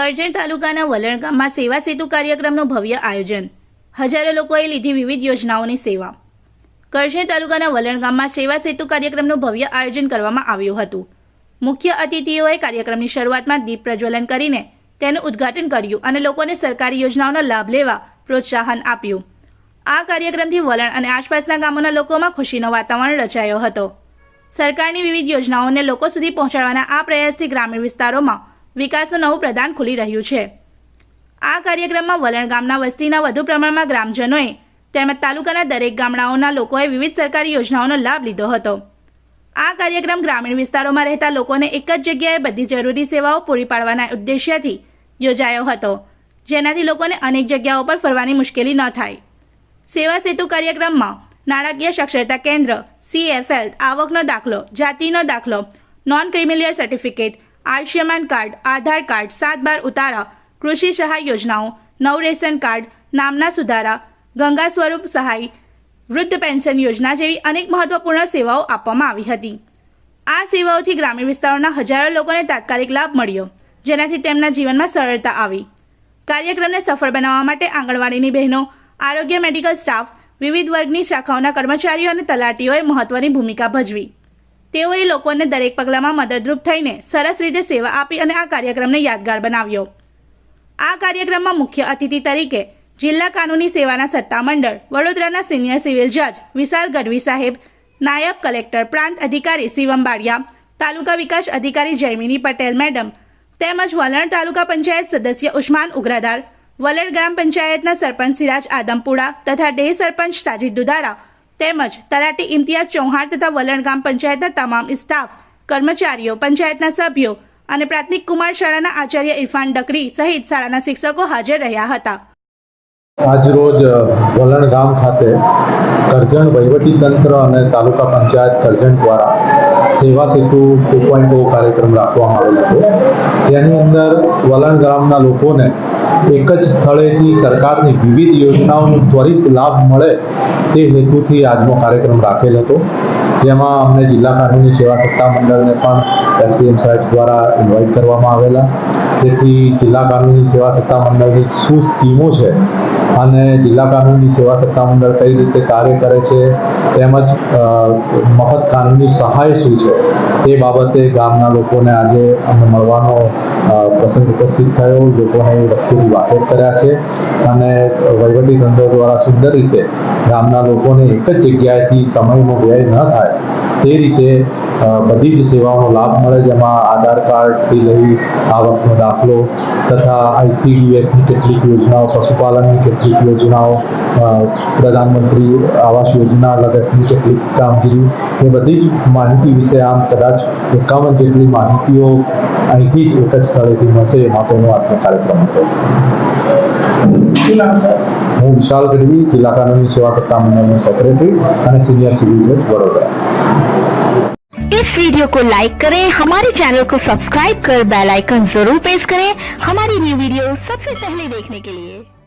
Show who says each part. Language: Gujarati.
Speaker 1: કરજણ તાલુકાના વલણ ગામમાં સેવા સેતુ કાર્યક્રમનું ભવ્ય આયોજન. હજારો લોકોએ લીધી વિવિધ યોજનાઓની સેવા. કરજણ તાલુકાના વલણ ગામમાં સેવા સેતુ કાર્યક્રમનું ભવ્ય આયોજન કરવામાં આવ્યું હતું. મુખ્ય અતિથિઓએ કાર્યક્રમની શરૂઆતમાં દીપ પ્રજ્વલન કરીને તેનું ઉદ્ઘાટન કર્યું અને લોકોને સરકારી યોજનાઓનો લાભ લેવા પ્રોત્સાહન આપ્યું. આ કાર્યક્રમથી વલણ અને આસપાસના ગામોના લોકોમાં ખુશીનો વાતાવરણ રચાયો હતો. સરકારની વિવિધ યોજનાઓને લોકો સુધી પહોંચાડવાના આ પ્રયાસથી ગ્રામીણ વિસ્તારોમાં વિકાસનું નવું પ્રદાન ખુલી રહ્યું છે. આ કાર્યક્રમમાં વલણ ગામના વસ્તીના વધુ પ્રમાણમાં ગ્રામજનોએ તેમજ તાલુકાના દરેક ગામડાઓના લોકોએ વિવિધ સરકારી યોજનાઓનો લાભ લીધો હતો. આ કાર્યક્રમ ગ્રામીણ વિસ્તારોમાં રહેતા લોકોને એક જ જગ્યાએ બધી જરૂરી સેવાઓ પૂરી પાડવાના ઉદ્દેશ્યથી યોજાયો હતો, જેનાથી લોકોને અનેક જગ્યાઓ પર ફરવાની મુશ્કેલી ન થાય. સેવા સેતુ કાર્યક્રમમાં નાણાકીય સાક્ષરતા કેન્દ્ર, CFL, આવકનો દાખલો, જાતિનો દાખલો, non creamy layer certificate, Ayushman card, Aadhaar card, 7/12 ઉતારા, કૃષિ સહાય યોજનાઓ, નવ રેશન કાર્ડ, નામના સુધારા, ગંગા સ્વરૂપ સહાય, વૃદ્ધ પેન્શન યોજના જેવી અનેક મહત્વપૂર્ણ સેવાઓ આપવામાં આવી હતી. આ સેવાઓથી ગ્રામીણ વિસ્તારોના હજારો લોકોને તાત્કાલિક લાભ મળ્યો, જેનાથી તેમના જીવનમાં સરળતા આવી. કાર્યક્રમને સફળ બનાવવા માટે આંગણવાડીની બહેનો, આરોગ્ય મેડિકલ સ્ટાફ, વિવિધ વર્ગની શાખાઓના કર્મચારીઓ અને તલાટીઓએ મહત્વની ભૂમિકા ભજવી. તેઓએ લોકોને દરેક પગલામાં મદદરૂપ થઈને સરસ રીતે સેવા આપી અને આ કાર્યક્રમને યાદગાર બનાવ્યો. આ કાર્યક્રમમાં મુખ્ય અતિથિ તરીકે જિલ્લા કાનૂની સેવાના સત્તામંડળ વડોદરાના સિનિયર સિવિલ જજ વિશાલ ગઢવી સાહેબ, નાયબ કલેક્ટર પ્રાંત અધિકારી શિવમ બાડિયા, તાલુકા વિકાસ અધિકારી જયમિની પટેલ મેડમ તેમજ વલણ તાલુકા પંચાયત સદસ્ય ઉસ્માન ઉગ્રાદાર, વલણ ગ્રામ પંચાયતના સરપંચ સિરાજ આદમપુરા તથા ડે સરપંચ સાજિદ દુધારા તેમજ તલાટી ઇમ્તિયાઝ ચૌહાણ તથા વલણ ગામ પંચાયતના તમામ સ્ટાફ, કર્મચારીઓ, પંચાયતના સભ્યો અને પ્રાથમિક કુમાર શાળાના આચાર્ય ઇરફાન ડકરી સહિત શાળાના શિક્ષકો હાજર રહ્યા હતા.
Speaker 2: આજરોજ વલણ ગામ ખાતે કરજણ વહીવટીતંત્ર અને તાલુકા પંચાયત કરજણ દ્વારા સેવા સેતુ 2.0 કાર્યક્રમ રાખવામાં આવેલ હતો. તેની અંદર વલણ ગામના લોકોને એક જ સ્થળેથી સરકારની વિવિધ યોજનાઓનો ત્વરિત લાભ મળે તે હેતુથી આજનો કાર્યક્રમ રાખેલ હતો, જેમાં અમને જિલ્લા કાનૂની સેવા સત્તા મંડળને પણ SPM સાહેબ દ્વારા ઇન્વાઇટ કરવામાં આવેલા. તેથી જિલ્લા કાનૂની સેવા સત્તા મંડળની શું સ્કીમો છે અને જિલ્લા કાનૂની સેવા સત્તા મંડળ કઈ રીતે કાર્ય કરે છે તેમજ મફત કાનૂની સહાય શું છે તે બાબતે ગામના લોકોને આજે અમને મળવાનો પ્રસંગ ઉપસ્થિત થયો. લોકોને એ વસ્તુથી વાકેફ કર્યા છે અને વહીવટીતંત્ર દ્વારા સુંદર રીતે ગામના લોકોને એક જ જગ્યાએથી સમયનો વ્યય ન થાય તે રીતે બધી જ સેવાઓનો લાભ મળે, જેમાં આધાર કાર્ડથી લઈ આવકનો દાખલો તથા ICDSની કેટલીક યોજનાઓ, પશુપાલનની કેટલીક યોજનાઓ, પ્રધાનમંત્રી આવાસ યોજના લગતની કેટલીક કામગીરી, એ બધી જ માહિતી વિશે આમ કદાચ 51 જેટલી માહિતીઓ અહીંથી જ એક જ સ્થળેથી મળશે એ માટેનો આજનો કાર્યક્રમ હતો. હું વિશાલ ગઢવી, જિલ્લા કાનૂની सेवा सत्ता मंडल सेक्रेटरी और सीनियर सिविल जज वडोदरा।
Speaker 3: इस वीडियो को लाइक करें, हमारे चैनल को सब्सक्राइब कर बेल आइकन जरूर प्रेस करें हमारी न्यू वीडियो सबसे पहले देखने के लिए।